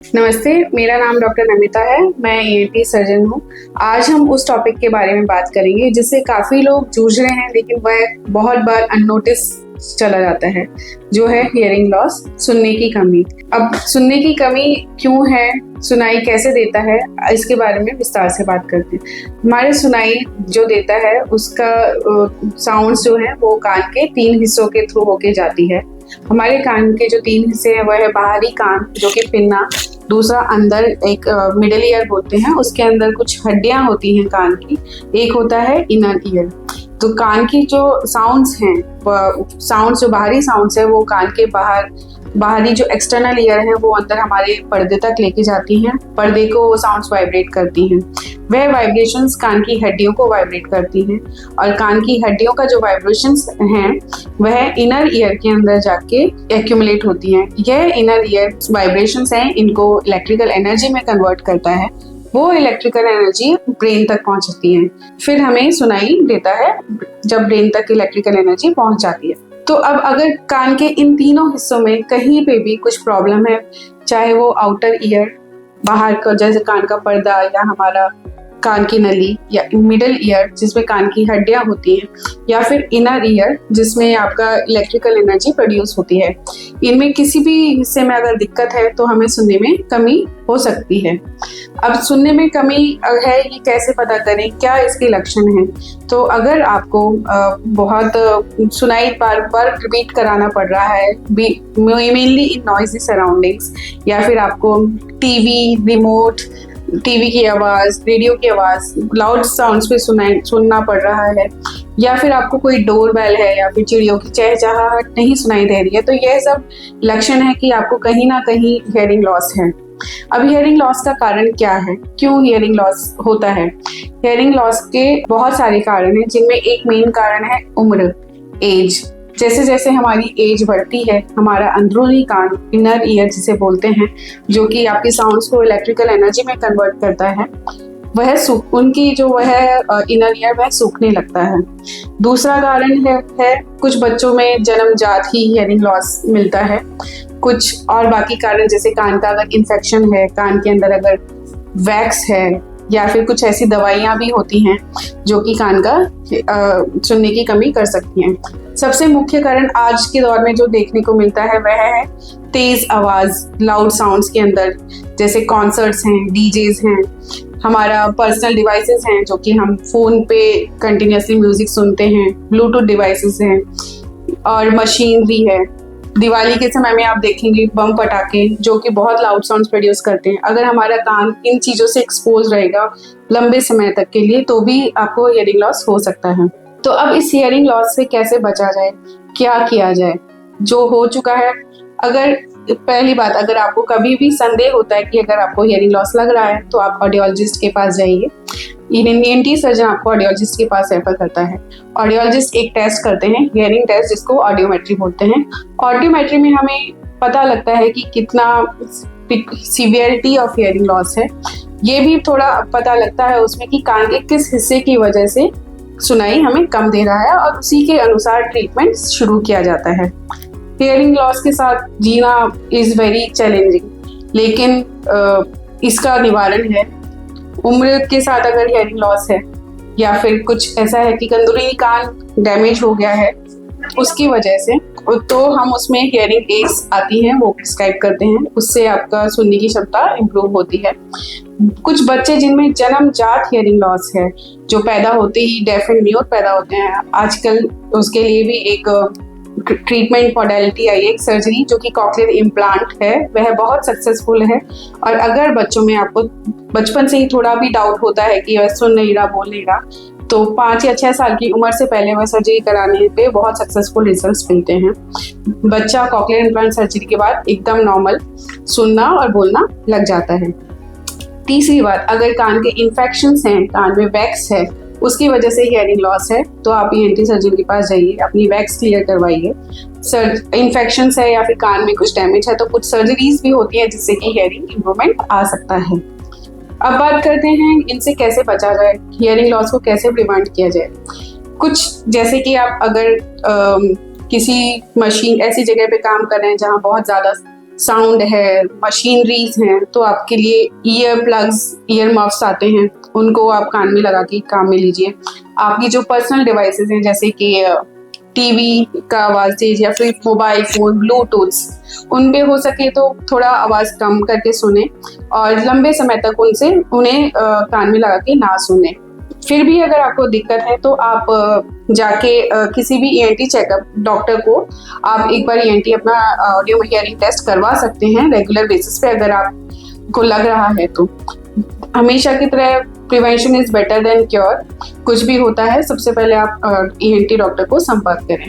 नमस्ते, मेरा नाम डॉक्टर नमिता है। मैं ईएनटी सर्जन हूँ। आज हम उस टॉपिक के बारे में बात करेंगे जिससे काफ़ी लोग जूझ रहे हैं, लेकिन वह बहुत बार अननोटिस चला जाता है, जो है हियरिंग लॉस, सुनने की कमी। अब सुनने की कमी क्यों है, सुनाई कैसे देता है, इसके बारे में विस्तार से बात करते हैं। हमारे सुनाई जो देता है उसका साउंड्स जो है वो कान के 3 हिस्सों के थ्रू होके जाती है। हमारे कान के जो 3 हिस्से हैं वह है बाहरी कान जो कि पिन्ना, दूसरा अंदर एक मिडल ईयर बोलते हैं, उसके अंदर कुछ हड्डियां होती हैं कान की, एक होता है इनर ईयर। तो कान की जो साउंड्स हैं, साउंड्स जो बाहरी साउंड्स है वो कान के बाहरी जो एक्सटर्नल ईयर है वो अंदर हमारे पर्दे तक लेके जाती हैं। पर्दे को वो साउंड्स वाइब्रेट करती हैं। वह वाइब्रेशंस कान की हड्डियों को वाइब्रेट करती हैं और कान की हड्डियों का जो वाइब्रेशंस हैं वह इनर ईयर के अंदर जाके एक्यूमुलेट होती हैं। यह इनर ईयर वाइब्रेशंस हैं, इनको इलेक्ट्रिकल एनर्जी में कन्वर्ट करता है। वो इलेक्ट्रिकल एनर्जी ब्रेन तक पहुंचती है, फिर हमें सुनाई देता है जब ब्रेन तक इलेक्ट्रिकल एनर्जी पहुंच जाती है। तो अब अगर कान के इन तीनों हिस्सों में कहीं पे भी कुछ प्रॉब्लम है, चाहे वो आउटर ईयर, बाहर का जैसे कान का पर्दा या हमारा कान की नली, या मिडल ईयर जिसमें कान की हड्डियां होती हैं, या फिर इनर ईयर जिसमें आपका इलेक्ट्रिकल एनर्जी प्रोड्यूस होती है, इनमें किसी भी हिस्से में अगर दिक्कत है तो हमें सुनने में कमी हो सकती है। अब सुनने में कमी है, ये कैसे पता करें, क्या इसके लक्षण हैं? तो अगर आपको बहुत सुनाई बार बार रिपीट कराना पड़ रहा है, मेनली इन नॉइजी सराउंडिंग्स, या फिर आपको टीवी रिमोट, टीवी की आवाज़, रेडियो की आवाज़, लाउड साउंड्स पे सुनना पड़ रहा है, या फिर आपको कोई डोर बेल है या फिर चिड़ियों की चहचहाहट नहीं सुनाई दे रही है, तो यह सब लक्षण है कि आपको कहीं ना कहीं हियरिंग लॉस है। अब हियरिंग लॉस का कारण क्या है, क्यों हियरिंग लॉस होता है? हियरिंग लॉस के बहुत सारे कारण हैं, जिनमें एक मेन कारण है उम्र, एज। जैसे जैसे हमारी एज बढ़ती है, हमारा अंदरूनी कान, इनर ईयर जिसे बोलते हैं, जो कि आपकी साउंड्स को इलेक्ट्रिकल एनर्जी में कन्वर्ट करता है, वह उनकी जो वह इनर ईयर वह सूखने लगता है। दूसरा कारण है कुछ बच्चों में जन्मजात ही हियरिंग लॉस मिलता है। कुछ और बाकी कारण जैसे कान का अगर इन्फेक्शन है, कान के अंदर अगर वैक्स है, या फिर कुछ ऐसी दवाइयाँ भी होती हैं जो कि कान का सुनने की कमी कर सकती हैं। सबसे मुख्य कारण आज के दौर में जो देखने को मिलता है वह है तेज आवाज़, लाउड साउंड्स के अंदर, जैसे कॉन्सर्ट्स हैं, डीजेज हैं, हमारा पर्सनल डिवाइसेस हैं जो कि हम फ़ोन पे कंटिन्यूसली म्यूज़िक सुनते हैं, ब्लूटूथ डिवाइसेस हैं, और मशीनरी है। दिवाली के समय में आप देखेंगे बम पटाखे जो कि बहुत लाउड साउंड्स प्रोड्यूस करते हैं। अगर हमारा कान इन चीज़ों से एक्सपोज रहेगा लंबे समय तक के लिए तो भी आपको हियरिंग लॉस हो सकता है। तो अब इस हियरिंग लॉस से कैसे बचा जाए, क्या किया जाए? जो हो चुका है, अगर पहली बात, अगर आपको कभी भी संदेह होता है कि अगर आपको हियरिंग लॉस लग रहा है तो आप ऑडियोलॉजिस्ट के पास जाइए। ईएनटी सर्जन आपको ऑडियोलॉजिस्ट के पास रेफर करता है। ऑडियोलॉजिस्ट एक टेस्ट करते हैं, हियरिंग टेस्ट, जिसको ऑडियोमेट्री बोलते हैं। ऑडियोमेट्री में हमें पता लगता है कि कितना सीवियरिटी ऑफ हियरिंग लॉस है। ये भी थोड़ा पता लगता है उसमें कि कान के किस हिस्से की वजह से सुनाई हमें कम दे रहा है, और उसी के अनुसार ट्रीटमेंट शुरू किया जाता है। हियरिंग लॉस के साथ जीना इज़ वेरी चैलेंजिंग, लेकिन इसका निवारण है। उम्र के साथ अगर हियरिंग लॉस है, या फिर कुछ ऐसा है कि अंदरूनी कान डैमेज हो गया है उसकी वजह से, तो हम उसमें हियरिंग एड्स आती हैं, वो प्रिस्क्राइब करते हैं। उससे आपका सुनने की क्षमता इम्प्रूव होती है। कुछ बच्चे जिनमें जन्मजात हियरिंग लॉस है, जो पैदा होते ही डेफ एंड म्यूट पैदा होते हैं, आजकल उसके लिए भी एक ट्रीटमेंट मॉडलिटी आई है, एक सर्जरी जो कि कॉक्लियर इम्प्लांट है, वह बहुत सक्सेसफुल है। और अगर बच्चों में आपको बचपन से ही थोड़ा भी डाउट होता है कि वह सुन नहीं रहा, बोल नहीं रहा, तो 5 या 6 साल की उम्र से पहले वह सर्जरी कराने पे बहुत सक्सेसफुल रिजल्ट्स मिलते हैं। बच्चा कॉक्लियर इम्प्लांट सर्जरी के बाद एकदम नॉर्मल सुनना और बोलना लग जाता है। तीसरी बात, अगर कान के इन्फेक्शंस हैं, कान में वैक्स है, उसकी वजह से हियरिंग लॉस है, तो आप ईएनटी सर्जन के पास जाइए, अपनी वैक्स क्लियर करवाइए। इन्फेक्शंस है या फिर कान में कुछ डैमेज है तो कुछ सर्जरीज भी होती है जिससे कि हियरिंग इम्प्रूवमेंट आ सकता है। अब बात करते हैं इनसे कैसे बचा जाए, हियरिंग लॉस को कैसे प्रिवेंट किया जाए। कुछ जैसे कि आप अगर किसी मशीन ऐसी जगह पे काम कर रहे हैं जहाँ बहुत ज़्यादा साउंड है, मशीनरीज हैं, तो आपके लिए ईयर प्लग्स, ईयर मफ्स आते हैं, उनको आप कान में लगा के काम में लीजिए। आपकी जो पर्सनल डिवाइसेस हैं जैसे कि टीवी का आवाज तेज या फिर मोबाइल फोन, ब्लूटूथ, उन पे हो सके तो थोड़ा आवाज कम करके सुने और लंबे समय तक उन्हें कान में लगा के ना सुने। फिर भी अगर आपको दिक्कत है तो आप जाके किसी भी ईएनटी चेकअप डॉक्टर को आप एक बार ईएनटी अपना ऑडियो हियरिंग टेस्ट करवा सकते हैं रेगुलर बेसिस पे, अगर आपको लग रहा है तो। हमेशा की तरह prevention is better than cure. कुछ भी होता है सबसे पहले आप ईएनटी डॉक्टर को संपर्क करें।